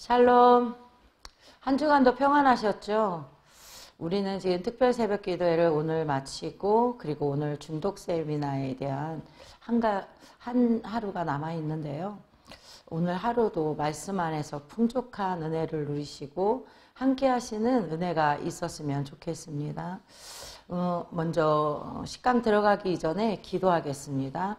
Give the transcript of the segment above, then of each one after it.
샬롬. 한 주간도 평안하셨죠? 우리는 지금 특별 새벽 기도회를 오늘 마치고 그리고 오늘 중독 세미나에 대한 한 하루가 남아 있는데요. 오늘 하루도 말씀 안에서 풍족한 은혜를 누리시고 함께 하시는 은혜가 있었으면 좋겠습니다. 먼저 식강 들어가기 전에 기도하겠습니다.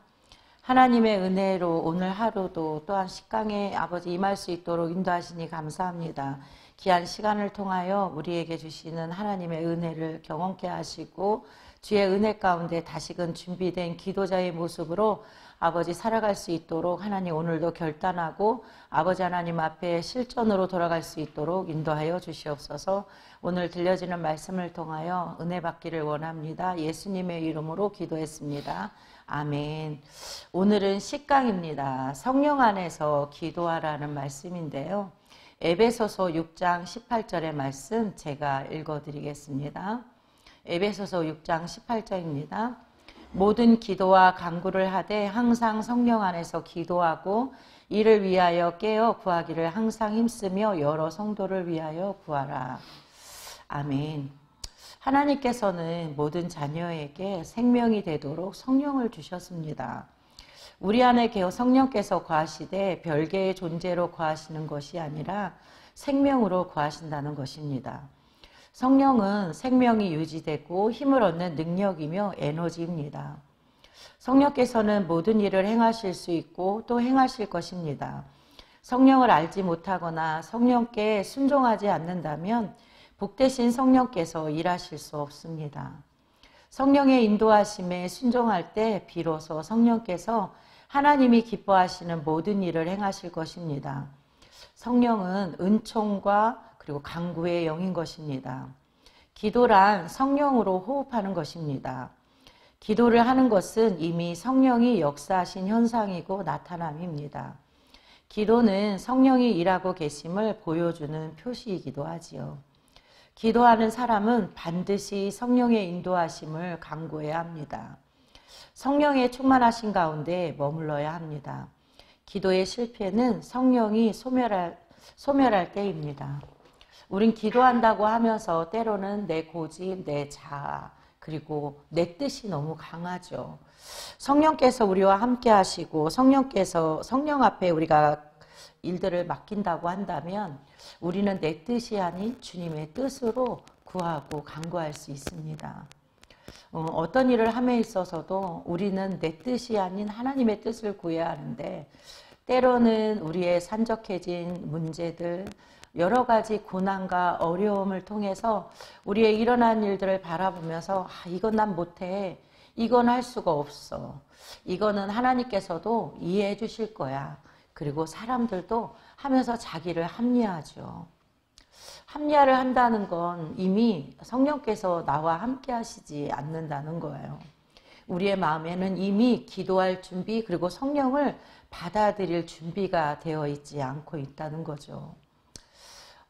하나님의 은혜로 오늘 하루도 또한 식강에 아버지 임할 수 있도록 인도하시니 감사합니다. 귀한 시간을 통하여 우리에게 주시는 하나님의 은혜를 경험케 하시고 주의 은혜 가운데 다시금 준비된 기도자의 모습으로 아버지 살아갈 수 있도록 하나님 오늘도 결단하고 아버지 하나님 앞에 실전으로 돌아갈 수 있도록 인도하여 주시옵소서. 오늘 들려지는 말씀을 통하여 은혜 받기를 원합니다. 예수님의 이름으로 기도했습니다. 아멘. 오늘은 식강입니다. 성령 안에서 기도하라는 말씀인데요. 에베소서 6장 18절의 말씀 제가 읽어드리겠습니다. 에베소서 6장 18절입니다. 모든 기도와 간구를 하되 항상 성령 안에서 기도하고 이를 위하여 깨어 구하기를 항상 힘쓰며 여러 성도를 위하여 구하라. 아멘. 하나님께서는 모든 자녀에게 생명이 되도록 성령을 주셨습니다. 우리 안에 성령께서 거하시되 별개의 존재로 거하시는 것이 아니라 생명으로 거하신다는 것입니다. 성령은 생명이 유지되고 힘을 얻는 능력이며 에너지입니다. 성령께서는 모든 일을 행하실 수 있고 또 행하실 것입니다. 성령을 알지 못하거나 성령께 순종하지 않는다면 복되신 성령께서 일하실 수 없습니다. 성령의 인도하심에 순종할 때 비로소 성령께서 하나님이 기뻐하시는 모든 일을 행하실 것입니다. 성령은 은총과 그리고 간구의 영인 것입니다. 기도란 성령으로 호흡하는 것입니다. 기도를 하는 것은 이미 성령이 역사하신 현상이고 나타남입니다. 기도는 성령이 일하고 계심을 보여주는 표시이기도 하지요. 기도하는 사람은 반드시 성령의 인도하심을 간구해야 합니다. 성령의 충만하신 가운데 머물러야 합니다. 기도의 실패는 성령이 소멸할 때입니다. 우린 기도한다고 하면서 때로는 내 고집, 내 자아, 그리고 내 뜻이 너무 강하죠. 성령께서 우리와 함께 하시고 성령 앞에 우리가 일들을 맡긴다고 한다면 우리는 내 뜻이 아닌 주님의 뜻으로 구하고 간구할 수 있습니다. 어떤 일을 함에 있어서도 우리는 내 뜻이 아닌 하나님의 뜻을 구해야 하는데 때로는 우리의 산적해진 문제들, 여러 가지 고난과 어려움을 통해서 우리의 일어난 일들을 바라보면서 이건 난 못해, 이건 할 수가 없어, 이거는 하나님께서도 이해해 주실 거야. 그리고 사람들도 하면서 자기를 합리화하죠. 합리화를 한다는 건 이미 성령께서 나와 함께 하시지 않는다는 거예요. 우리의 마음에는 이미 기도할 준비 그리고 성령을 받아들일 준비가 되어 있지 않고 있다는 거죠.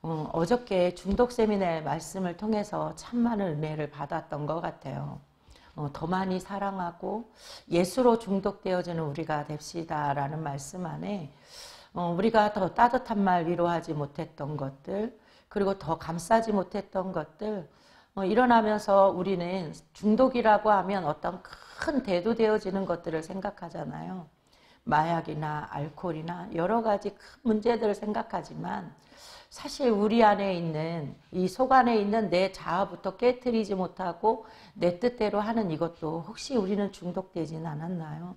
어저께 중독 세미나의 말씀을 통해서 참 많은 은혜를 받았던 것 같아요. 더 많이 사랑하고 예수로 중독되어지는 우리가 됩시다라는 말씀 안에 우리가 더 따뜻한 말 위로하지 못했던 것들 그리고 더 감싸지 못했던 것들 일어나면서 우리는 중독이라고 하면 어떤 큰 대두되어지는 것들을 생각하잖아요. 마약이나 알코올이나 여러 가지 큰 문제들을 생각하지만 사실 우리 안에 있는 이 속 안에 있는 내 자아부터 깨트리지 못하고 내 뜻대로 하는 이것도 혹시 우리는 중독되지는 않았나요?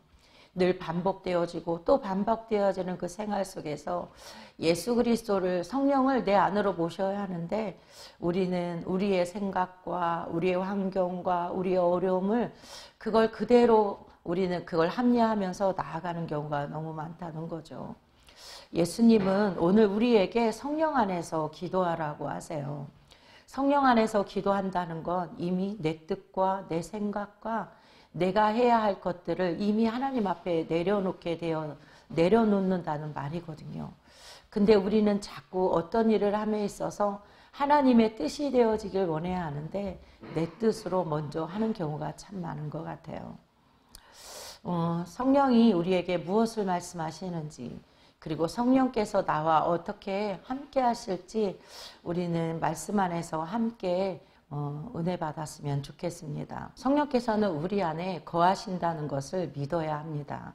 늘 반복되어지고 또 반복되어지는 그 생활 속에서 예수 그리스도를 성령을 내 안으로 모셔야 하는데 우리는 우리의 생각과 우리의 환경과 우리의 어려움을 그걸 그대로 우리는 그걸 합리화하면서 나아가는 경우가 너무 많다는 거죠. 예수님은 오늘 우리에게 성령 안에서 기도하라고 하세요. 성령 안에서 기도한다는 건 이미 내 뜻과 내 생각과 내가 해야 할 것들을 이미 하나님 앞에 내려놓는다는 말이거든요. 근데 우리는 자꾸 어떤 일을 함에 있어서 하나님의 뜻이 되어지길 원해야 하는데 내 뜻으로 먼저 하는 경우가 참 많은 것 같아요. 성령이 우리에게 무엇을 말씀하시는지 그리고 성령께서 나와 어떻게 함께 하실지 우리는 말씀 안에서 함께 은혜 받았으면 좋겠습니다. 성령께서는 우리 안에 거하신다는 것을 믿어야 합니다.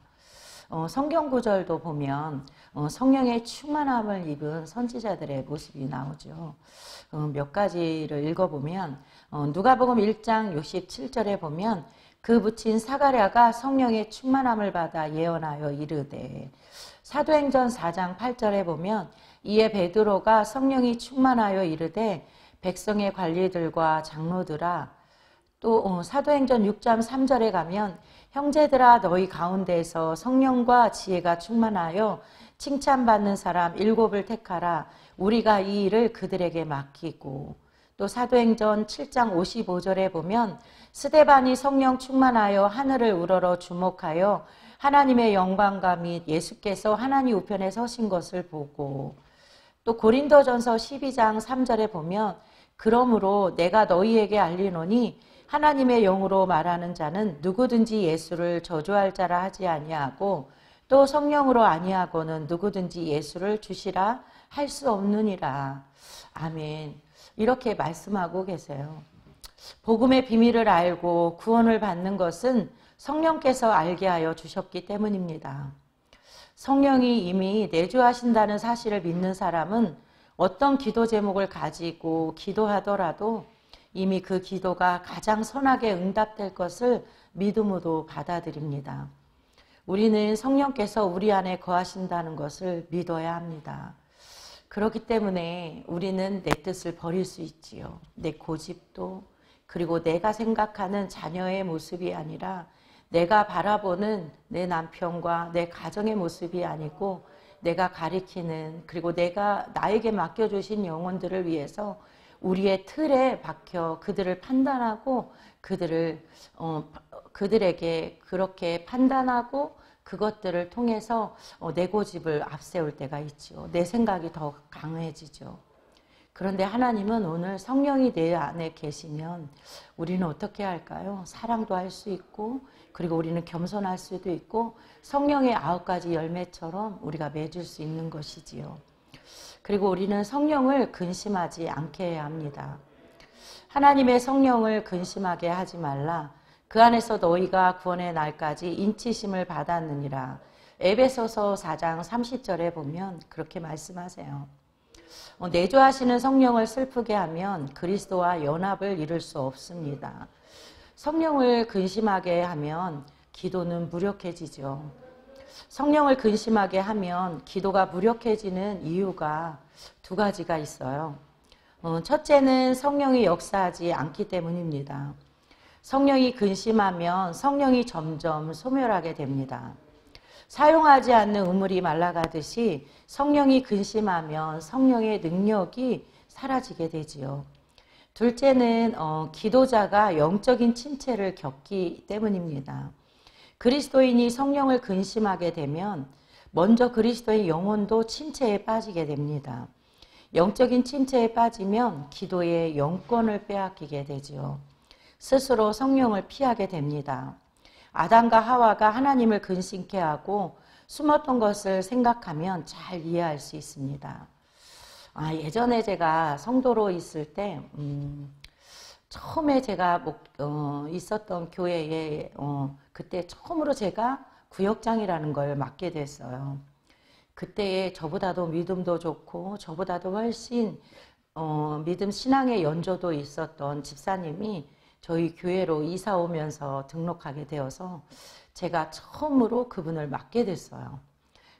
성경 구절도 보면 성령의 충만함을 입은 선지자들의 모습이 나오죠. 몇 가지를 읽어보면 누가복음 1장 67절에 보면 그 붙인 사가랴가 성령의 충만함을 받아 예언하여 이르되, 사도행전 4장 8절에 보면 이에 베드로가 성령이 충만하여 이르되 백성의 관리들과 장로들아, 또 사도행전 6장 3절에 가면 형제들아 너희 가운데에서 성령과 지혜가 충만하여 칭찬받는 사람 7을 택하라. 우리가 이 일을 그들에게 맡기고, 또 사도행전 7장 55절에 보면 스데반이 성령 충만하여 하늘을 우러러 주목하여 하나님의 영광과 및 예수께서 하나님 우편에 서신 것을 보고, 또 고린도전서 12장 3절에 보면 그러므로 내가 너희에게 알리노니 하나님의 영으로 말하는 자는 누구든지 예수를 저주할 자라 하지 아니하고 또 성령으로 아니하고는 누구든지 예수를 주시라 할 수 없느니라. 아멘. 이렇게 말씀하고 계세요. 복음의 비밀을 알고 구원을 받는 것은 성령께서 알게 하여 주셨기 때문입니다. 성령이 이미 내주하신다는 사실을 믿는 사람은 어떤 기도 제목을 가지고 기도하더라도 이미 그 기도가 가장 선하게 응답될 것을 믿음으로 받아들입니다. 우리는 성령께서 우리 안에 거하신다는 것을 믿어야 합니다. 그렇기 때문에 우리는 내 뜻을 버릴 수 있지요. 내 고집도, 그리고 내가 생각하는 자녀의 모습이 아니라 내가 바라보는 내 남편과 내 가정의 모습이 아니고 내가 가리키는, 그리고 내가 나에게 맡겨주신 영혼들을 위해서 우리의 틀에 박혀 그들을 판단하고 그들에게 그렇게 판단하고 그것들을 통해서 내 고집을 앞세울 때가 있죠. 내 생각이 더 강해지죠. 그런데 하나님은 오늘 성령이 내 안에 계시면 우리는 어떻게 할까요? 사랑도 할 수 있고, 그리고 우리는 겸손할 수도 있고, 성령의 9가지 열매처럼 우리가 맺을 수 있는 것이지요. 그리고 우리는 성령을 근심하지 않게 해야 합니다. 하나님의 성령을 근심하게 하지 말라. 그 안에서 너희가 구원의 날까지 인치심을 받았느니라. 에베소서 4장 30절에 보면 그렇게 말씀하세요. 내주하시는 성령을 슬프게 하면 그리스도와 연합을 이룰 수 없습니다. 성령을 근심하게 하면 기도는 무력해지죠. 성령을 근심하게 하면 기도가 무력해지는 이유가 2가지가 있어요. 첫째는 성령이 역사하지 않기 때문입니다. 성령이 근심하면 성령이 점점 소멸하게 됩니다. 사용하지 않는 우물이 말라가듯이 성령이 근심하면 성령의 능력이 사라지게 되지요. 둘째는 기도자가 영적인 침체를 겪기 때문입니다. 그리스도인이 성령을 근심하게 되면 먼저 그리스도의 영혼도 침체에 빠지게 됩니다. 영적인 침체에 빠지면 기도의 영권을 빼앗기게 되지요. 스스로 성령을 피하게 됩니다. 아담과 하와가 하나님을 근심케 하고 숨었던 것을 생각하면 잘 이해할 수 있습니다. 예전에 제가 성도로 있을 때 처음에 제가 있었던 교회에 그때 처음으로 제가 구역장이라는 걸 맡게 됐어요. 그때에 저보다도 믿음도 좋고 저보다도 훨씬 믿음 신앙의 연조도 있었던 집사님이 저희 교회로 이사 오면서 등록하게 되어서 제가 처음으로 그분을 맡게 됐어요.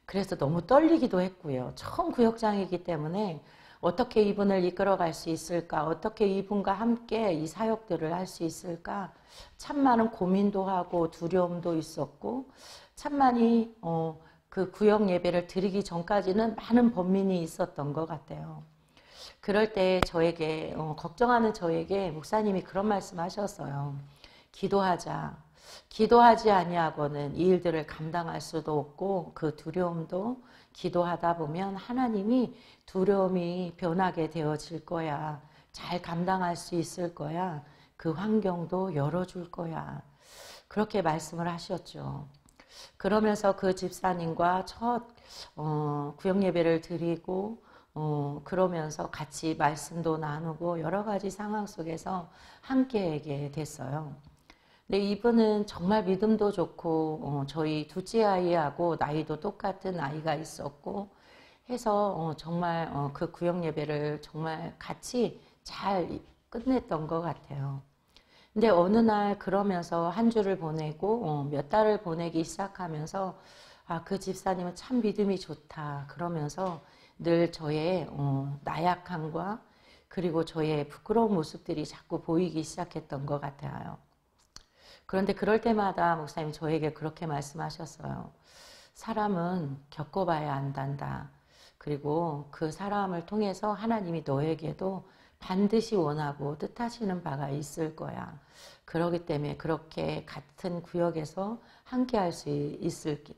그래서 너무 떨리기도 했고요. 처음 구역장이기 때문에 어떻게 이분을 이끌어갈 수 있을까? 어떻게 이분과 함께 이 사역들을 할 수 있을까? 참 많은 고민도 하고 두려움도 있었고 참 많이 그 구역 예배를 드리기 전까지는 많은 번민이 있었던 것 같아요. 그럴 때 저에게 걱정하는 저에게 목사님이 그런 말씀 하셨어요. 기도하자. 기도하지 아니하고는 이 일들을 감당할 수도 없고 그 두려움도 기도하다 보면 하나님이 두려움이 변하게 되어질 거야. 잘 감당할 수 있을 거야. 그 환경도 열어줄 거야. 그렇게 말씀을 하셨죠. 그러면서 그 집사님과 첫 구역 예배를 드리고 그러면서 같이 말씀도 나누고 여러 가지 상황 속에서 함께하게 됐어요. 근데 이분은 정말 믿음도 좋고 저희 둘째 아이하고 나이도 똑같은 아이가 있었고 해서 정말 그 구역 예배를 정말 같이 잘 끝냈던 것 같아요. 근데 어느 날 그러면서 한 주를 보내고 몇 달을 보내기 시작하면서 그 집사님은 참 믿음이 좋다 그러면서 늘 저의 나약함과 그리고 저의 부끄러운 모습들이 자꾸 보이기 시작했던 것 같아요. 그런데 그럴 때마다 목사님 저에게 그렇게 말씀하셨어요. 사람은 겪어봐야 안단다. 그리고 그 사람을 통해서 하나님이 너에게도 반드시 원하고 뜻하시는 바가 있을 거야. 그렇기 때문에 그렇게 같은 구역에서 함께 할 수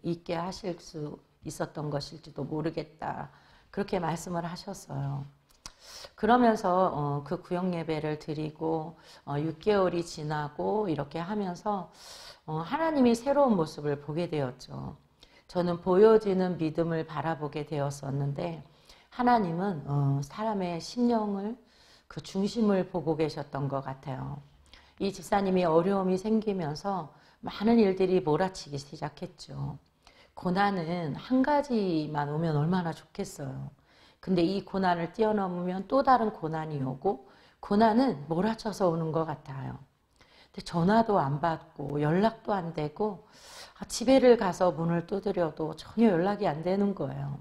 있게 하실 수 있었던 것일지도 모르겠다. 그렇게 말씀을 하셨어요. 그러면서 그 구역 예배를 드리고 6개월이 지나고 이렇게 하면서 하나님이 새로운 모습을 보게 되었죠. 저는 보여지는 믿음을 바라보게 되었었는데 하나님은 사람의 심령을 그 중심을 보고 계셨던 것 같아요. 이 집사님이 어려움이 생기면서 많은 일들이 몰아치기 시작했죠. 고난은 한 가지만 오면 얼마나 좋겠어요. 근데 이 고난을 뛰어넘으면 또 다른 고난이 오고 고난은 몰아쳐서 오는 것 같아요. 근데 전화도 안 받고 연락도 안 되고 집에를 가서 문을 두드려도 전혀 연락이 안 되는 거예요.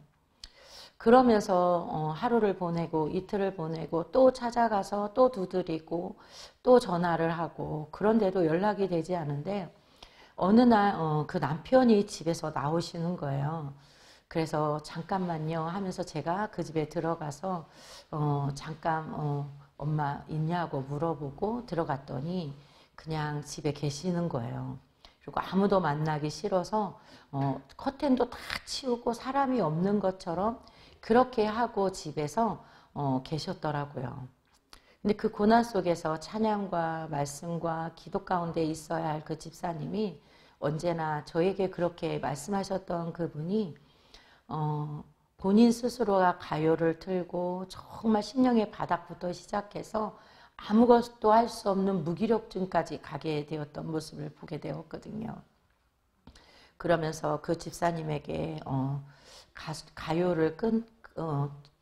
그러면서 하루를 보내고 이틀을 보내고 또 찾아가서 또 두드리고 또 전화를 하고 그런데도 연락이 되지 않은데 어느 날 그 남편이 집에서 나오시는 거예요. 그래서 잠깐만요 하면서 제가 그 집에 들어가서 잠깐 엄마 있냐고 물어보고 들어갔더니 그냥 집에 계시는 거예요. 그리고 아무도 만나기 싫어서 커튼도 다 치우고 사람이 없는 것처럼 그렇게 하고 집에서 계셨더라고요. 근데 그 고난 속에서 찬양과 말씀과 기도 가운데 있어야 할 그 집사님이 언제나 저에게 그렇게 말씀하셨던 그분이 본인 스스로가 가요를 틀고 정말 심령의 바닥부터 시작해서 아무것도 할 수 없는 무기력증까지 가게 되었던 모습을 보게 되었거든요. 그러면서 그 집사님에게 가요를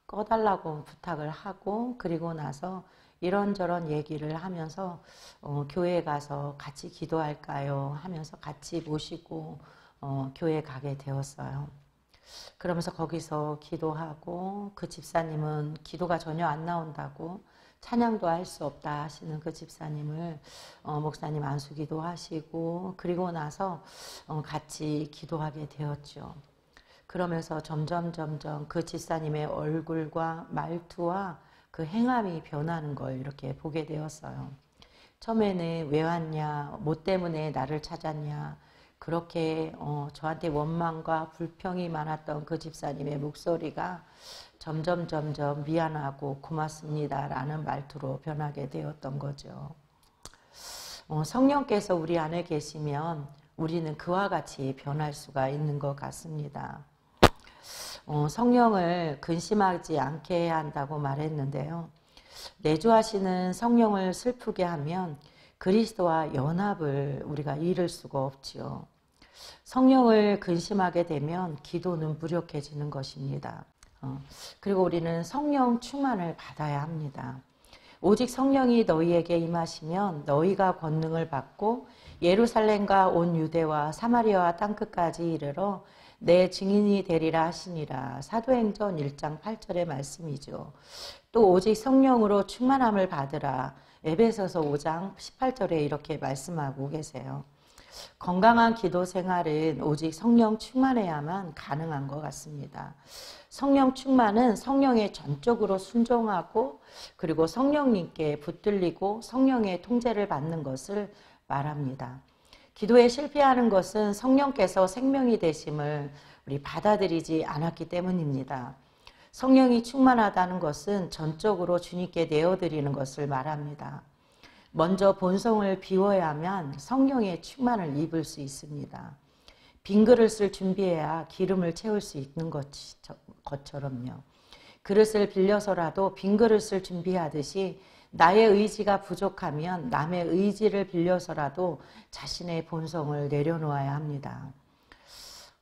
꺼달라고 부탁을 하고 그리고 나서 이런저런 얘기를 하면서 교회에 가서 같이 기도할까요? 하면서 같이 모시고 교회에 가게 되었어요. 그러면서 거기서 기도하고 그 집사님은 기도가 전혀 안 나온다고 찬양도 할 수 없다 하시는 그 집사님을 목사님 안수기도 하시고 그리고 나서 같이 기도하게 되었죠. 그러면서 점점 그 집사님의 얼굴과 말투와 그 행함이 변하는 걸 이렇게 보게 되었어요. 처음에는 왜 왔냐, 뭐 때문에 나를 찾았냐, 그렇게 저한테 원망과 불평이 많았던 그 집사님의 목소리가 점점 미안하고 고맙습니다라는 말투로 변하게 되었던 거죠. 성령께서 우리 안에 계시면 우리는 그와 같이 변할 수가 있는 것 같습니다. 성령을 근심하지 않게 해야 한다고 말했는데요. 내주하시는 성령을 슬프게 하면 그리스도와 연합을 우리가 이룰 수가 없지요. 성령을 근심하게 되면 기도는 무력해지는 것입니다. 그리고 우리는 성령 충만을 받아야 합니다. 오직 성령이 너희에게 임하시면 너희가 권능을 받고 예루살렘과 온 유대와 사마리아와 땅끝까지 이르러 내 증인이 되리라 하시니라. 사도행전 1장 8절의 말씀이죠. 또 오직 성령으로 충만함을 받으라. 에베소서 5장 18절에 이렇게 말씀하고 계세요. 건강한 기도 생활은 오직 성령 충만해야만 가능한 것 같습니다. 성령 충만은 성령에 전적으로 순종하고 그리고 성령님께 붙들리고 성령의 통제를 받는 것을 말합니다. 기도에 실패하는 것은 성령께서 생명이 되심을 우리 받아들이지 않았기 때문입니다. 성령이 충만하다는 것은 전적으로 주님께 내어드리는 것을 말합니다. 먼저 본성을 비워야만 성령의 충만을 입을 수 있습니다. 빈 그릇을 준비해야 기름을 채울 수 있는 것처럼요. 그릇을 빌려서라도 빈 그릇을 준비하듯이 나의 의지가 부족하면 남의 의지를 빌려서라도 자신의 본성을 내려놓아야 합니다.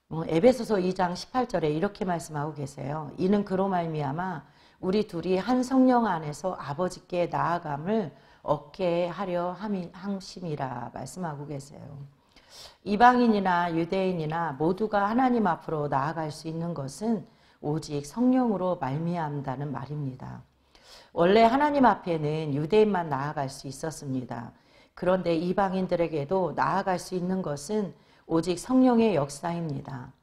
에베소서 2장 18절에 이렇게 말씀하고 계세요. 이는 그로 말미암아 우리 둘이 한 성령 안에서 아버지께 나아감을 얻게 하려 함심이라 말씀하고 계세요. 이방인이나 유대인이나 모두가 하나님 앞으로 나아갈 수 있는 것은 오직 성령으로 말미암다는 말입니다. 원래 하나님 앞에는 유대인만 나아갈 수 있었습니다. 그런데 이방인들에게도 나아갈 수 있는 것은 오직 성령의 역사입니다.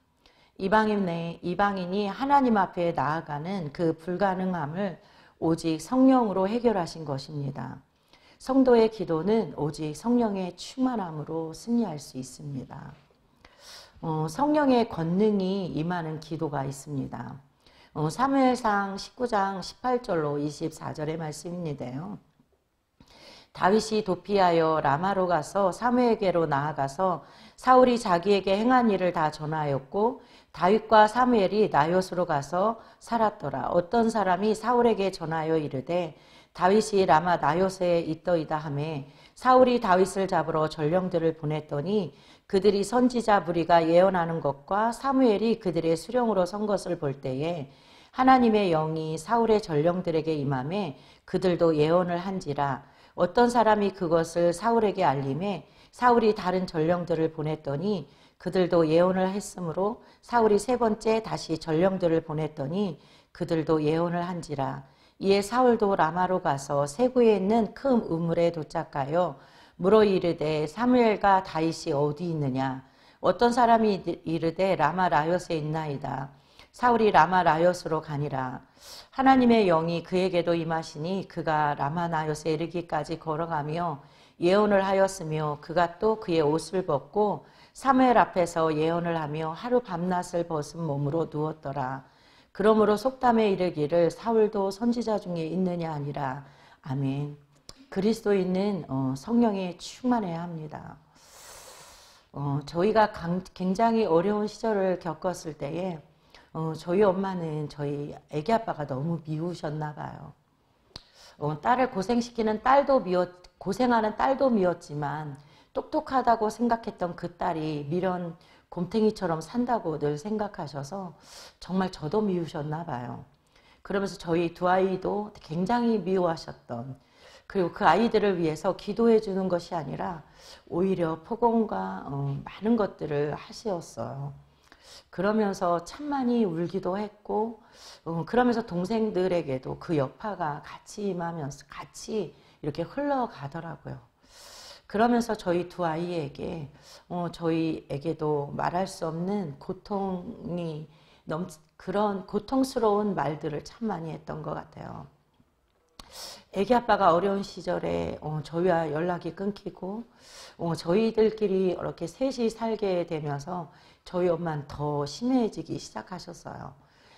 이방인이 하나님 앞에 나아가는 그 불가능함을 오직 성령으로 해결하신 것입니다. 성도의 기도는 오직 성령의 충만함으로 승리할 수 있습니다. 성령의 권능이 임하는 기도가 있습니다. 사무엘상 19장 18절로 24절의 말씀인데요. 다윗이 도피하여 라마로 가서 사무엘에게로 나아가서 사울이 자기에게 행한 일을 다 전하였고 다윗과 사무엘이 나요스로 가서 살았더라. 어떤 사람이 사울에게 전하여 이르되 다윗이 라마 나요스에 있더이다 하매 사울이 다윗을 잡으러 전령들을 보냈더니 그들이 선지자 무리가 예언하는 것과 사무엘이 그들의 수령으로 선 것을 볼 때에 하나님의 영이 사울의 전령들에게 임하매 그들도 예언을 한지라. 어떤 사람이 그것을 사울에게 알림해 사울이 다른 전령들을 보냈더니 그들도 예언을 했으므로 사울이 세 번째 다시 전령들을 보냈더니 그들도 예언을 한지라. 이에 사울도 라마로 가서 세구에 있는 큰 우물에 도착하여 물어 이르되 사무엘과 다윗이 어디 있느냐. 어떤 사람이 이르되 라마 라요스에 있나이다. 사울이 라마 라요스로 가니라. 하나님의 영이 그에게도 임하시니 그가 라마 나요스에 이르기까지 걸어가며 예언을 하였으며 그가 또 그의 옷을 벗고 사무엘 앞에서 예언을 하며 하루 밤낮을 벗은 몸으로 누웠더라. 그러므로 속담에 이르기를 사울도 선지자 중에 있느냐 아니라. 아멘. 그리스도인은 성령에 충만해야 합니다. 저희가 굉장히 어려운 시절을 겪었을 때에 저희 엄마는 저희 애기 아빠가 너무 미우셨나 봐요. 딸을 고생시키는 고생하는 딸도 미웠지만 똑똑하다고 생각했던 그 딸이 미련 곰탱이처럼 산다고 늘 생각하셔서 정말 저도 미우셨나 봐요. 그러면서 저희 두 아이도 굉장히 미워하셨던, 그리고 그 아이들을 위해서 기도해 주는 것이 아니라 오히려 폭언과 많은 것들을 하시었어요. 그러면서 참 많이 울기도 했고 그러면서 동생들에게도 그 여파가 같이 임하면서 같이 이렇게 흘러가더라고요. 그러면서 저희 두 아이에게 저희에게도 말할 수 없는 그런 고통스러운 말들을 참 많이 했던 것 같아요. 애기 아빠가 어려운 시절에 저희와 연락이 끊기고 저희들끼리 이렇게 셋이 살게 되면서 저희 엄마는 더 심해지기 시작하셨어요.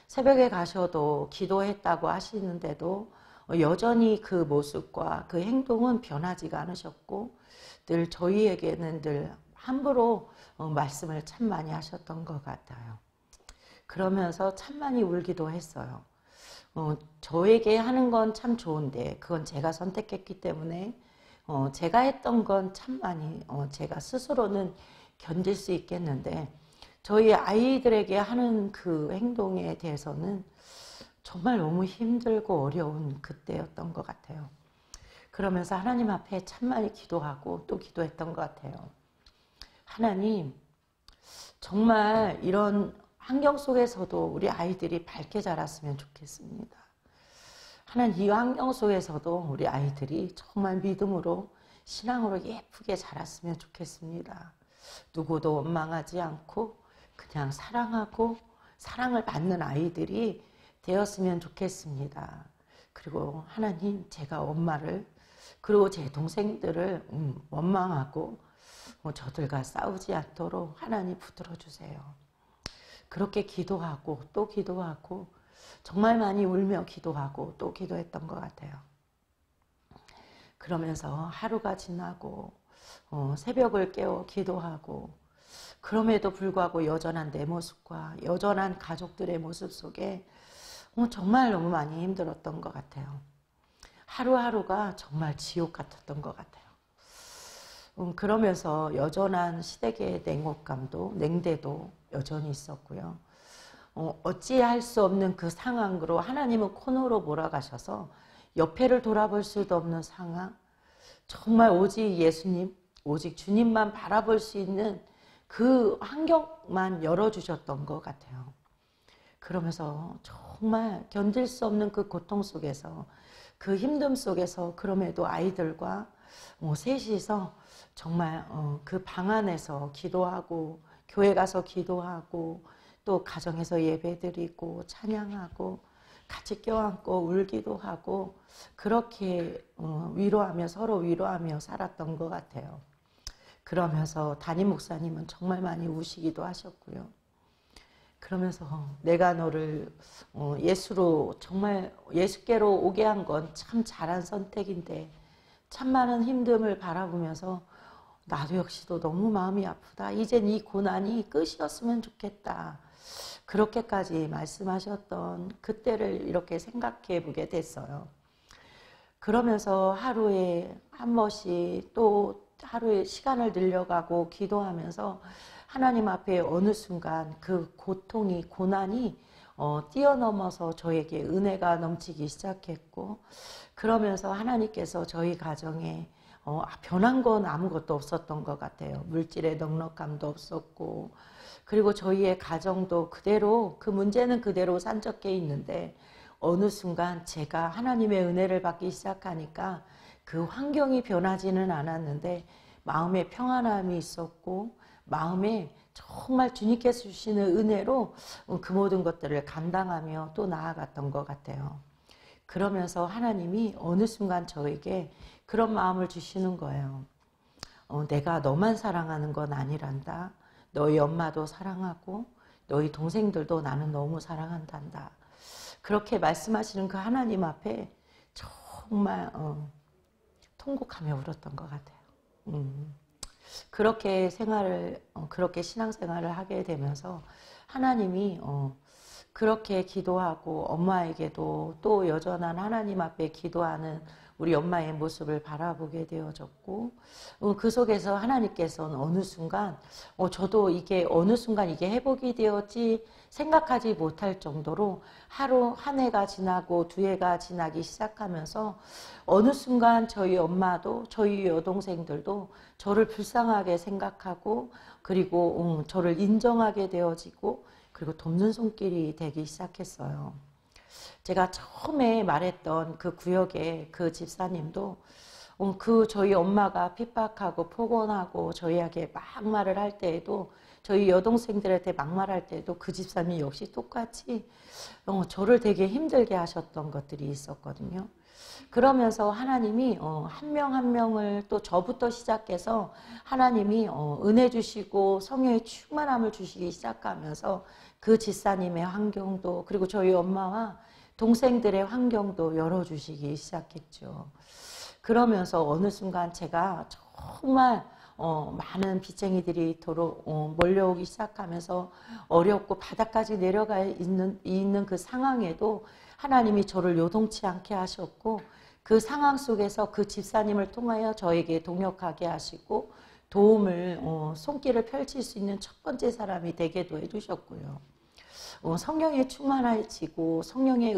새벽에 가셔도 기도했다고 하시는데도 여전히 그 모습과 그 행동은 변하지가 않으셨고 늘 저희에게는 늘 함부로 말씀을 참 많이 하셨던 것 같아요. 그러면서 참 많이 울기도 했어요. 저에게 하는 건 참 좋은데 그건 제가 선택했기 때문에 제가 했던 건 참 많이 제가 스스로는 견딜 수 있겠는데 저희 아이들에게 하는 그 행동에 대해서는 정말 너무 힘들고 어려운 그때였던 것 같아요. 그러면서 하나님 앞에 참 많이 기도하고 또 기도했던 것 같아요. 하나님, 정말 이런 환경 속에서도 우리 아이들이 밝게 자랐으면 좋겠습니다. 하나님, 이 환경 속에서도 우리 아이들이 정말 믿음으로 신앙으로 예쁘게 자랐으면 좋겠습니다. 누구도 원망하지 않고 그냥 사랑하고 사랑을 받는 아이들이 되었으면 좋겠습니다. 그리고 하나님, 제가 엄마를 그리고 제 동생들을 원망하고 저들과 싸우지 않도록 하나님 붙들어 주세요. 그렇게 기도하고 또 기도하고 정말 많이 울며 기도하고 또 기도했던 것 같아요. 그러면서 하루가 지나고 새벽을 깨워 기도하고 그럼에도 불구하고 여전한 내 모습과 여전한 가족들의 모습 속에 정말 너무 많이 힘들었던 것 같아요. 하루하루가 정말 지옥 같았던 것 같아요. 그러면서 여전한 시댁의 냉혹감도 냉대도 여전히 있었고요. 어찌할 수 없는 그 상황으로 하나님은 코너로 몰아가셔서 옆에를 돌아볼 수도 없는 상황, 정말 오직 예수님, 오직 주님만 바라볼 수 있는 그 환경만 열어주셨던 것 같아요. 그러면서 정말 견딜 수 없는 그 고통 속에서, 그 힘듦 속에서 그럼에도 아이들과 셋이서 정말 그 방 안에서 기도하고 교회 가서 기도하고 또 가정에서 예배드리고 찬양하고 같이 껴안고 울기도 하고 그렇게 위로하며 서로 위로하며 살았던 것 같아요. 그러면서 담임 목사님은 정말 많이 우시기도 하셨고요. 그러면서 내가 너를 예수로 정말 예수께로 오게 한 건 참 잘한 선택인데 참 많은 힘듦을 바라보면서 나도 역시도 너무 마음이 아프다. 이젠 이 고난이 끝이었으면 좋겠다. 그렇게까지 말씀하셨던 그때를 이렇게 생각해 보게 됐어요. 그러면서 하루에 한 번씩 또 하루에 시간을 늘려가고 기도하면서 하나님 앞에 어느 순간 그 고통이 고난이 뛰어넘어서 저에게 은혜가 넘치기 시작했고 그러면서 하나님께서 저희 가정에 변한 건 아무것도 없었던 것 같아요. 물질의 넉넉함도 없었고 그리고 저희의 가정도 그대로 그 문제는 그대로 산적해 있는데 어느 순간 제가 하나님의 은혜를 받기 시작하니까 그 환경이 변하지는 않았는데 마음에 평안함이 있었고 마음에 정말 주님께서 주시는 은혜로 그 모든 것들을 감당하며 또 나아갔던 것 같아요. 그러면서 하나님이 어느 순간 저에게 그런 마음을 주시는 거예요. 내가 너만 사랑하는 건 아니란다. 너희 엄마도 사랑하고 너희 동생들도 나는 너무 사랑한단다. 그렇게 말씀하시는 그 하나님 앞에 정말 통곡하며 울었던 것 같아요. 그렇게 그렇게 신앙생활을 하게 되면서 하나님이 그렇게 기도하고 엄마에게도 또 여전한 하나님 앞에 기도하는 우리 엄마의 모습을 바라보게 되어졌고 그 속에서 하나님께서는 어느 순간 저도 이게 어느 순간 이게 회복이 되었지 생각하지 못할 정도로 하루 한 해가 지나고 두 해가 지나기 시작하면서 어느 순간 저희 엄마도 저희 여동생들도 저를 불쌍하게 생각하고 그리고 저를 인정하게 되어지고 그리고 돕는 손길이 되기 시작했어요. 제가 처음에 말했던 그 구역의 그 집사님도 저희 엄마가 핍박하고 폭언하고 저희에게 막말을 할 때에도 저희 여동생들한테 막말할 때에도 그 집사님 역시 똑같이 저를 되게 힘들게 하셨던 것들이 있었거든요. 그러면서 하나님이 한 명 한 명을 또 저부터 시작해서 하나님이 은혜 주시고 성령의 충만함을 주시기 시작하면서 그 집사님의 환경도 그리고 저희 엄마와 동생들의 환경도 열어주시기 시작했죠. 그러면서 어느 순간 제가 정말 많은 빚쟁이들이 몰려오기 시작하면서 어렵고 바닥까지 내려가 있는 그 상황에도 하나님이 저를 요동치 않게 하셨고 그 상황 속에서 그 집사님을 통하여 저에게 동역하게 하시고 도움을 손길을 펼칠 수 있는 첫 번째 사람이 되게도 해주셨고요. 성령에 충만해지고 성령의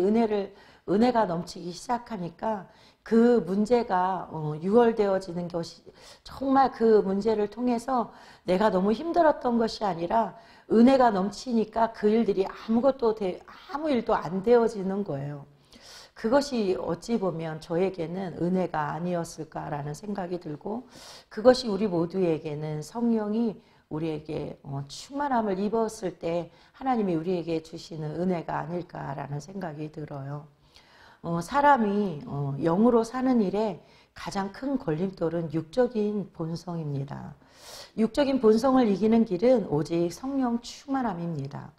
은혜가 넘치기 시작하니까 그 문제가 유월되어지는 것이 정말 그 문제를 통해서 내가 너무 힘들었던 것이 아니라 은혜가 넘치니까 그 일들이 아무 일도 안 되어지는 거예요. 그것이 어찌 보면 저에게는 은혜가 아니었을까라는 생각이 들고 그것이 우리 모두에게는 성령이 우리에게 충만함을 입었을 때 하나님이 우리에게 주시는 은혜가 아닐까라는 생각이 들어요. 사람이 영으로 사는 일에 가장 큰 걸림돌은 육적인 본성입니다. 육적인 본성을 이기는 길은 오직 성령 충만함입니다.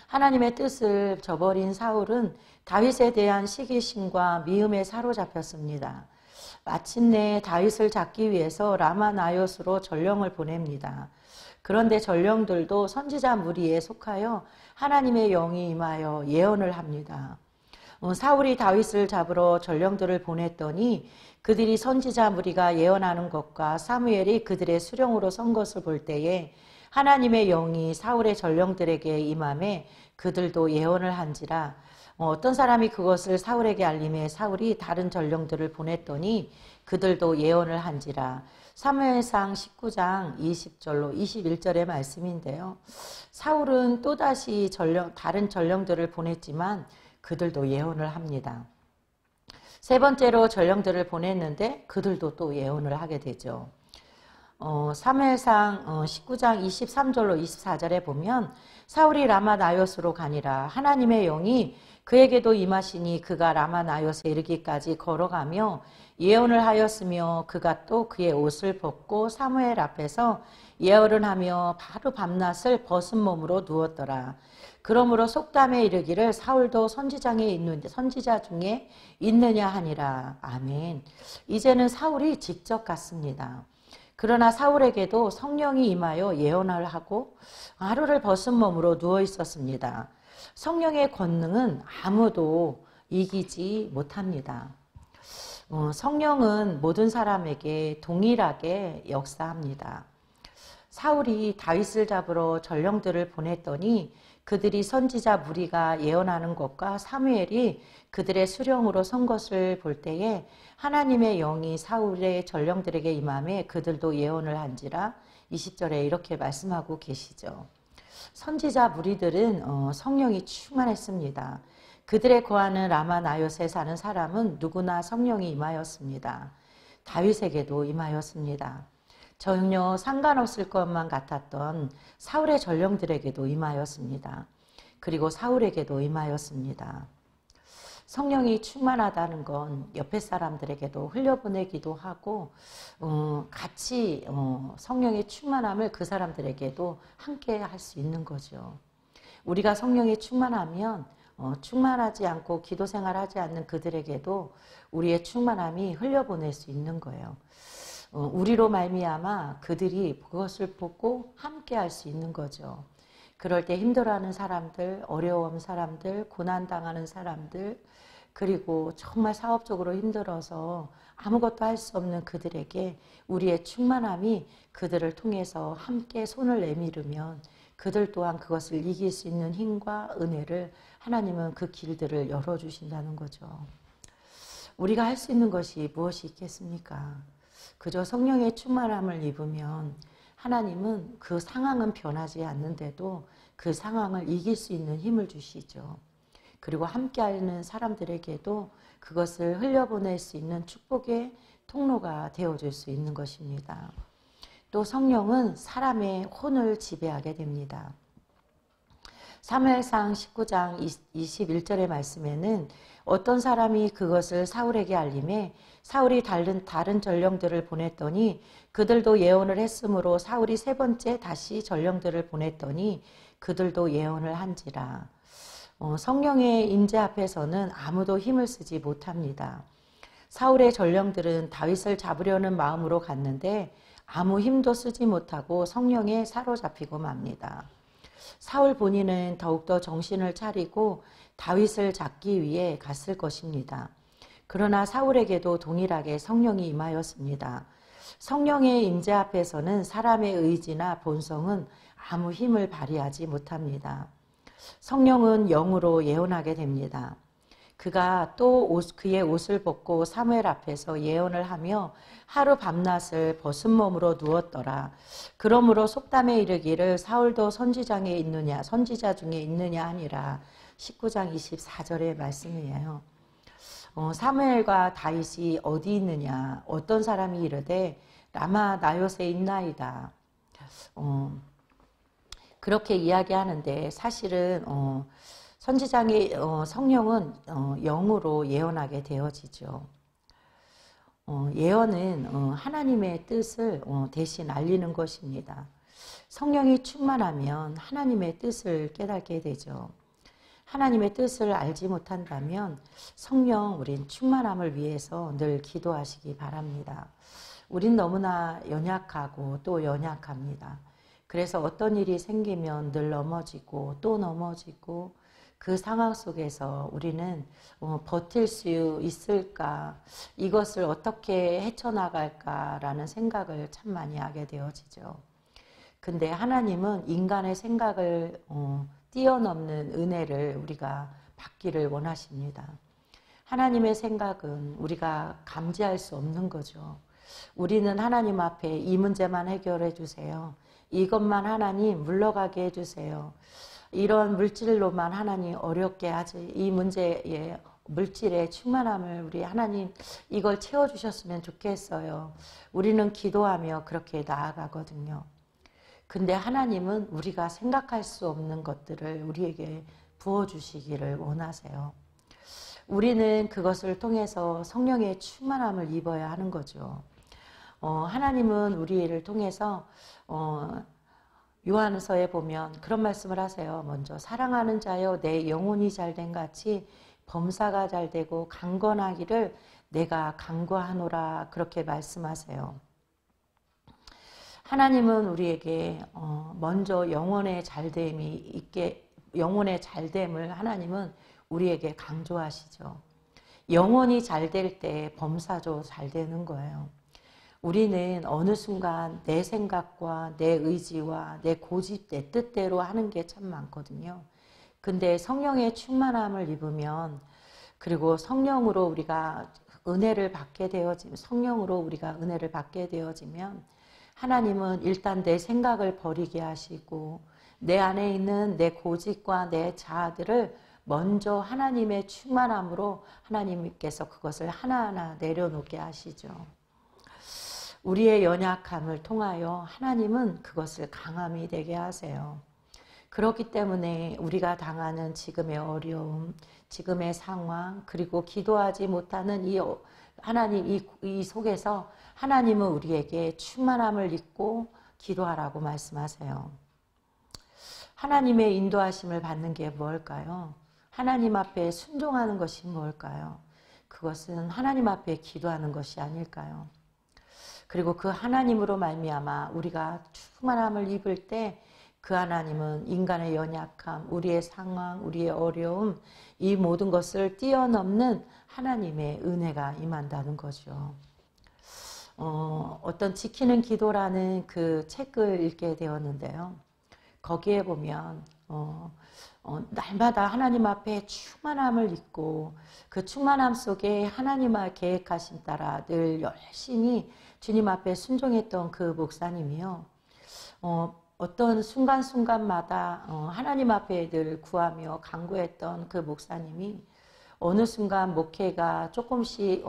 하나님의 뜻을 저버린 사울은 다윗에 대한 시기심과 미움에 사로잡혔습니다. 마침내 다윗을 잡기 위해서 라마 나옅으로 전령을 보냅니다. 그런데 전령들도 선지자 무리에 속하여 하나님의 영이 임하여 예언을 합니다. 사울이 다윗을 잡으러 전령들을 보냈더니 그들이 선지자 무리가 예언하는 것과 사무엘이 그들의 수령으로 선 것을 볼 때에 하나님의 영이 사울의 전령들에게 임함에 그들도 예언을 한지라. 어떤 사람이 그것을 사울에게 알림해 사울이 다른 전령들을 보냈더니 그들도 예언을 한지라. 사무엘상 19장 20절로 21절의 말씀인데요. 사울은 또다시 다른 전령들을 보냈지만 그들도 예언을 합니다. 세 번째로 전령들을 보냈는데 그들도 또 예언을 하게 되죠. 사무엘상 19장 23절로 24절에 보면 사울이 라마 나요스로 가니라. 하나님의 영이 그에게도 임하시니 그가 라마 나요스에 이르기까지 걸어가며 예언을 하였으며 그가 또 그의 옷을 벗고 사무엘 앞에서 예언을 하며 바로 밤낮을 벗은 몸으로 누웠더라. 그러므로 속담에 이르기를 사울도 선지자 중에 있느냐 하니라. 아멘. 이제는 사울이 직접 갔습니다. 그러나 사울에게도 성령이 임하여 예언을 하고 하루를 벗은 몸으로 누워 있었습니다. 성령의 권능은 아무도 이기지 못합니다. 성령은 모든 사람에게 동일하게 역사합니다. 사울이 다윗을 잡으러 전령들을 보냈더니 그들이 선지자 무리가 예언하는 것과 사무엘이 그들의 수령으로 선 것을 볼 때에 하나님의 영이 사울의 전령들에게 임함에 그들도 예언을 한지라. 20절에 이렇게 말씀하고 계시죠. 선지자 무리들은 성령이 충만했습니다. 그들의 거하는 라마 나요스에 사는 사람은 누구나 성령이 임하였습니다. 다윗에게도 임하였습니다. 전혀 상관없을 것만 같았던 사울의 전령들에게도 임하였습니다. 그리고 사울에게도 임하였습니다. 성령이 충만하다는 건 옆에 사람들에게도 흘려보내기도 하고 같이 성령의 충만함을 그 사람들에게도 함께 할 수 있는 거죠. 우리가 성령이 충만하면 충만하지 않고 기도 생활하지 않는 그들에게도 우리의 충만함이 흘려보낼 수 있는 거예요. 우리로 말미암아 그들이 그것을 보고 함께 할 수 있는 거죠. 그럴 때 힘들어하는 사람들, 어려운 사람들, 고난당하는 사람들, 그리고 정말 사업적으로 힘들어서 아무것도 할 수 없는 그들에게 우리의 충만함이 그들을 통해서 함께 손을 내밀으면 그들 또한 그것을 이길 수 있는 힘과 은혜를 하나님은 그 길들을 열어주신다는 거죠. 우리가 할 수 있는 것이 무엇이 있겠습니까? 그저 성령의 충만함을 입으면 하나님은 그 상황은 변하지 않는데도 그 상황을 이길 수 있는 힘을 주시죠. 그리고 함께하는 사람들에게도 그것을 흘려보낼 수 있는 축복의 통로가 되어줄 수 있는 것입니다. 또 성령은 사람의 혼을 지배하게 됩니다. 사무엘상 19장 21절의 말씀에는 어떤 사람이 그것을 사울에게 알림해 사울이 다른 전령들을 보냈더니 그들도 예언을 했으므로 사울이 세 번째 다시 전령들을 보냈더니 그들도 예언을 한지라. 성령의 임재 앞에서는 아무도 힘을 쓰지 못합니다. 사울의 전령들은 다윗을 잡으려는 마음으로 갔는데 아무 힘도 쓰지 못하고 성령에 사로잡히고 맙니다. 사울 본인은 더욱더 정신을 차리고 다윗을 잡기 위해 갔을 것입니다. 그러나 사울에게도 동일하게 성령이 임하였습니다. 성령의 임재 앞에서는 사람의 의지나 본성은 아무 힘을 발휘하지 못합니다. 성령은 영으로 예언하게 됩니다. 그가 또 그의 옷을 벗고 사무엘 앞에서 예언을 하며 하루 밤낮을 벗은 몸으로 누웠더라. 그러므로 속담에 이르기를 사울도 선지자 중에 있느냐 하니라. 19장 24절의 말씀이에요. 사무엘과 다윗이 어디 있느냐, 어떤 사람이 이르되 라마 나요스에 있나이다. 그렇게 이야기하는데 사실은 선지자의 성령은 영으로 예언하게 되어지죠. 예언은 하나님의 뜻을 대신 알리는 것입니다. 성령이 충만하면 하나님의 뜻을 깨닫게 되죠. 하나님의 뜻을 알지 못한다면 성령 우린 충만함을 위해서 늘 기도하시기 바랍니다. 우린 너무나 연약하고 또 연약합니다. 그래서 어떤 일이 생기면 늘 넘어지고 또 넘어지고 그 상황 속에서 우리는 버틸 수 있을까, 이것을 어떻게 헤쳐나갈까라는 생각을 참 많이 하게 되어지죠. 근데 하나님은 인간의 생각을 뛰어넘는 은혜를 우리가 받기를 원하십니다. 하나님의 생각은 우리가 감지할 수 없는 거죠. 우리는 하나님 앞에 이 문제만 해결해 주세요. 이것만 하나님 물러가게 해주세요. 이런 물질로만 하나님 어렵게 하지, 이 문제에 물질의 충만함을 우리 하나님 이걸 채워주셨으면 좋겠어요. 우리는 기도하며 그렇게 나아가거든요. 근데 하나님은 우리가 생각할 수 없는 것들을 우리에게 부어주시기를 원하세요. 우리는 그것을 통해서 성령의 충만함을 입어야 하는 거죠. 하나님은 우리를 통해서 요한서에 보면 그런 말씀을 하세요. 먼저 사랑하는 자여 내 영혼이 잘된 같이 범사가 잘되고 강건하기를 내가 간구하노라, 그렇게 말씀하세요. 하나님은 우리에게 먼저 영혼의 잘됨을 하나님은 우리에게 강조하시죠. 영혼이 잘될 때 범사도 잘되는 거예요. 우리는 어느 순간 내 생각과 내 의지와 내 고집, 내 뜻대로 하는 게 참 많거든요. 근데 성령의 충만함을 입으면, 그리고 성령으로 우리가 은혜를 받게 되어지면 하나님은 일단 내 생각을 버리게 하시고 내 안에 있는 내 고집과 내 자아들을 먼저 하나님의 충만함으로 하나님께서 그것을 하나하나 내려놓게 하시죠. 우리의 연약함을 통하여 하나님은 그것을 강함이 되게 하세요. 그렇기 때문에 우리가 당하는 지금의 어려움, 지금의 상황, 그리고 기도하지 못하는 이 속에서 하나님은 우리에게 충만함을 입고 기도하라고 말씀하세요. 하나님의 인도하심을 받는 게 뭘까요? 하나님 앞에 순종하는 것이 뭘까요? 그것은 하나님 앞에 기도하는 것이 아닐까요? 그리고 그 하나님으로 말미암아 우리가 충만함을 입을 때 그 하나님은 인간의 연약함, 우리의 상황, 우리의 어려움, 이 모든 것을 뛰어넘는 하나님의 은혜가 임한다는 거죠. 어떤 지키는 기도라는 그 책을 읽게 되었는데요. 거기에 보면 날마다 하나님 앞에 충만함을 입고 그 충만함 속에 하나님의 계획하심 따라 늘 열심히 주님 앞에 순종했던 그 목사님이요. 어떤 순간순간마다 하나님 앞에 늘 구하며 간구했던 그 목사님이 어느 순간 목회가 조금씩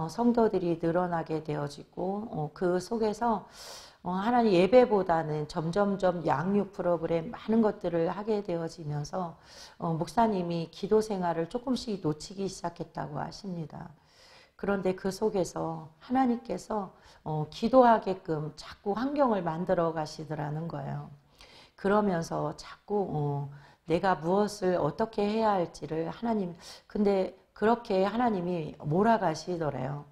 성도들이 늘어나게 되어지고 그 속에서 하나님 예배보다는 점점점 양육 프로그램 많은 것들을 하게 되어지면서 목사님이 기도 생활을 조금씩 놓치기 시작했다고 하십니다. 그런데 그 속에서 하나님께서 기도하게끔 자꾸 환경을 만들어 가시더라는 거예요. 그러면서 자꾸 내가 무엇을 어떻게 해야 할지를 근데 그렇게 하나님이 몰아가시더래요.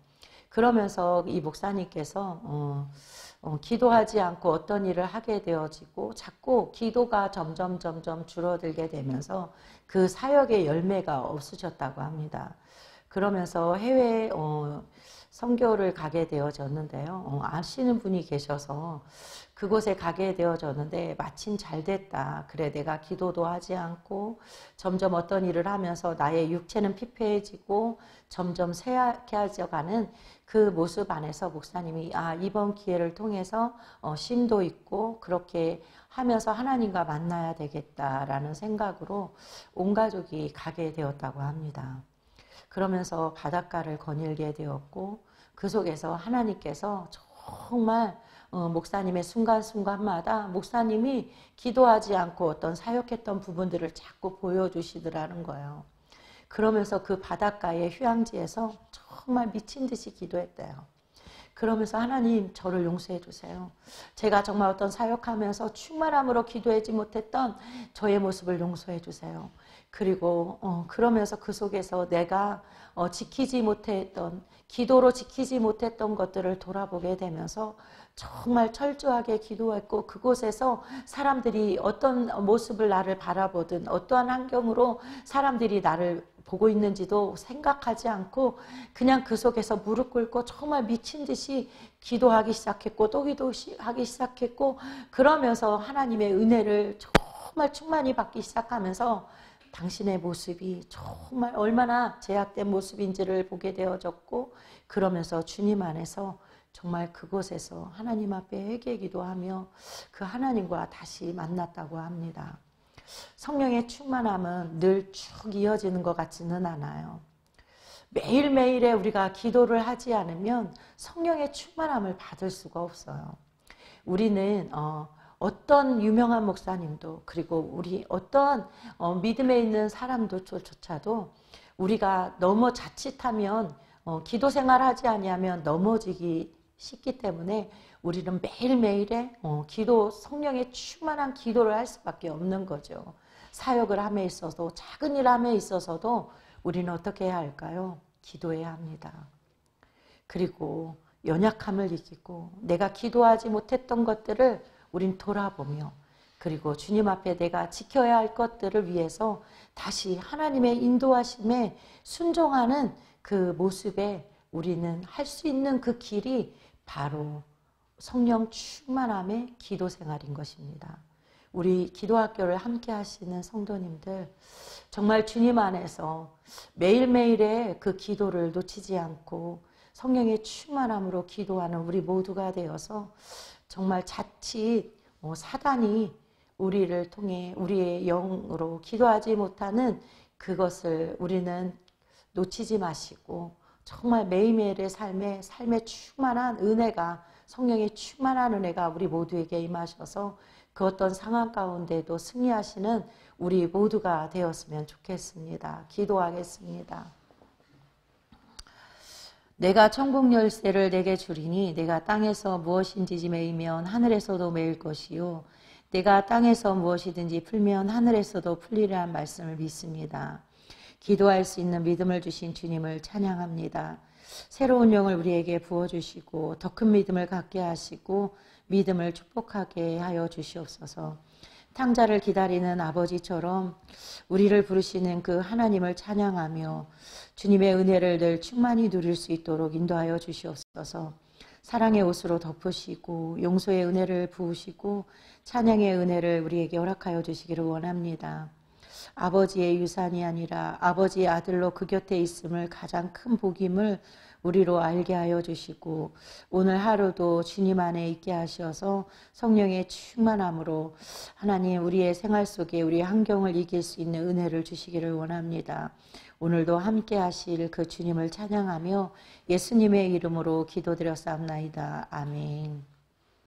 그러면서 이 목사님께서 기도하지 않고 어떤 일을 하게 되어지고 자꾸 기도가 점점 줄어들게 되면서 그 사역의 열매가 없으셨다고 합니다. 그러면서 해외 선교를 가게 되어졌는데요. 아시는 분이 계셔서 그곳에 가게 되어졌는데 마침 잘 됐다. 그래, 내가 기도도 하지 않고 점점 어떤 일을 하면서 나의 육체는 피폐해지고 점점 쇠약해져가는 그 모습 안에서 목사님이 이번 기회를 통해서 심도 있고 그렇게 하면서 하나님과 만나야 되겠다라는 생각으로 온 가족이 가게 되었다고 합니다. 그러면서 바닷가를 거닐게 되었고 그 속에서 하나님께서 정말 목사님의 순간순간마다 목사님이 기도하지 않고 어떤 사역했던 부분들을 자꾸 보여주시더라는 거예요. 그러면서 그 바닷가의 휴양지에서 정말 미친 듯이 기도했대요. 그러면서 하나님 저를 용서해 주세요. 제가 정말 어떤 사역하면서 충만함으로 기도하지 못했던 저의 모습을 용서해 주세요. 그리고 그러면서 그 속에서 내가 지키지 못했던, 기도로 지키지 못했던 것들을 돌아보게 되면서 정말 철저하게 기도했고, 그곳에서 사람들이 어떤 모습을 나를 바라보든 어떠한 환경으로 사람들이 나를 보고 있는지도 생각하지 않고 그냥 그 속에서 무릎 꿇고 정말 미친 듯이 기도하기 시작했고, 또 기도하기 시작했고, 그러면서 하나님의 은혜를 정말 충만히 받기 시작하면서 당신의 모습이 정말 얼마나 제약된 모습인지를 보게 되어졌고, 그러면서 주님 안에서 정말 그곳에서 하나님 앞에 회개 기도하며 그 하나님과 다시 만났다고 합니다. 성령의 충만함은 늘 쭉 이어지는 것 같지는 않아요. 매일매일에 우리가 기도를 하지 않으면 성령의 충만함을 받을 수가 없어요. 우리는 어떤 유명한 목사님도, 그리고 우리 어떤 믿음에 있는 사람들조차도 우리가 자칫하면 기도 생활하지 아니하면 넘어지기 쉽기 때문에 우리는 매일매일에 성령의 충만한 기도를 할 수밖에 없는 거죠. 사역을 함에 있어서, 작은 일 함에 있어서도 우리는 어떻게 해야 할까요? 기도해야 합니다. 그리고 연약함을 이기고 내가 기도하지 못했던 것들을 우린 돌아보며, 그리고 주님 앞에 내가 지켜야 할 것들을 위해서 다시 하나님의 인도하심에 순종하는 그 모습에 우리는 할 수 있는 그 길이 바로 성령 충만함의 기도 생활인 것입니다. 우리 기도학교를 함께 하시는 성도님들, 정말 주님 안에서 매일매일의 그 기도를 놓치지 않고 성령의 충만함으로 기도하는 우리 모두가 되어서 정말 자칫 사단이 우리를 통해 우리의 영으로 기도하지 못하는 그것을 우리는 놓치지 마시고, 정말 매일매일의 삶에 충만한 은혜가, 성령의 충만한 은혜가 우리 모두에게 임하셔서 그 어떤 상황 가운데도 승리하시는 우리 모두가 되었으면 좋겠습니다. 기도하겠습니다. 내가 천국 열쇠를 내게 주리니 내가 땅에서 무엇인지 매이면 하늘에서도 매일 것이요 내가 땅에서 무엇이든지 풀면 하늘에서도 풀리라는 말씀을 믿습니다. 기도할 수 있는 믿음을 주신 주님을 찬양합니다. 새로운 영을 우리에게 부어주시고 더 큰 믿음을 갖게 하시고 믿음을 축복하게 하여 주시옵소서. 탕자를 기다리는 아버지처럼 우리를 부르시는 그 하나님을 찬양하며 주님의 은혜를 늘 충만히 누릴 수 있도록 인도하여 주시옵소서. 사랑의 옷으로 덮으시고 용서의 은혜를 부으시고 찬양의 은혜를 우리에게 허락하여 주시기를 원합니다. 아버지의 유산이 아니라 아버지의 아들로 그 곁에 있음을 가장 큰 복임을 우리로 알게 하여 주시고, 오늘 하루도 주님 안에 있게 하셔서 성령의 충만함으로 하나님 우리의 생활 속에 우리의 환경을 이길 수 있는 은혜를 주시기를 원합니다. 오늘도 함께 하실 그 주님을 찬양하며 예수님의 이름으로 기도드렸사옵나이다. 아멘.